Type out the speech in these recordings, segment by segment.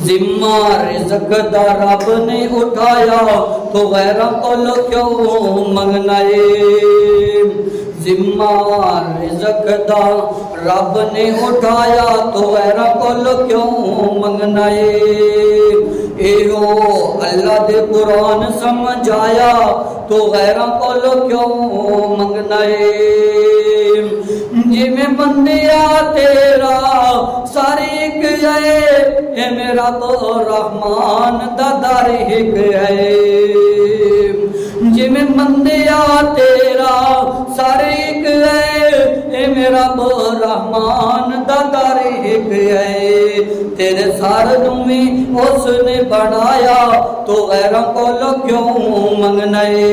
जिम्मा रिज़्क़ दा रब ने उठाया तो गैरों कोल क्यों मंगना है। जिम्मा रिज़्क़ दा रब ने उठाया तो गैरों कोल क्यों मंगना है। एहो अल्लाह दे कुरान समझाया तो गैरों कोल क्यों मंगना है। जिमें बंदिया तेरा सारी एक है मेरा तो रहमान दा दर एक है। जिमें बंदिया तेरा सारे एक है मेरा तो रहमान दा दर एक है। तेरे सार में उसने बनाया तो गैरों को क्यों मंगना है।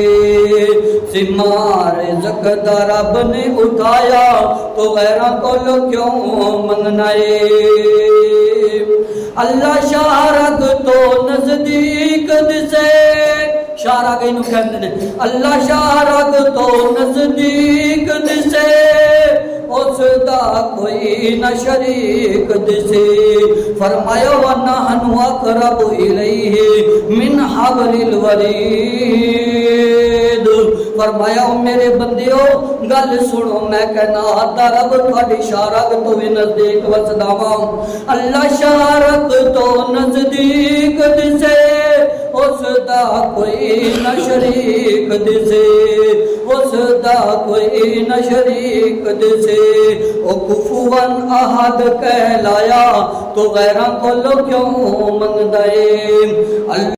जिम्मा रिज़्क़ दा रब ने उठाया तो गैरों को क्यों मंगना है। अल्लाह शारक तो नजदीक दिसे शारा कहीं कहते हैं अल्लाह शारक तो नजदीक दिसे उसदा कोई न शरीक दिसे। फरमाया वन्ना हनु अक़रब इलैहि मिन हब्लिल वरीद। फरमाया मेरे बंदियो गल सुनो मैं कहना दा रब थोड़ी शारक तो भी नजदीक वसदा वा। अल्लाह शारक तो नजदीक दिसे उसदा कोई न शरीक दिसे उसदा कोई न शरीक दिसे। ओ कुफुवन अहद कहलाया तो गैरों को क्यों मंगदा है।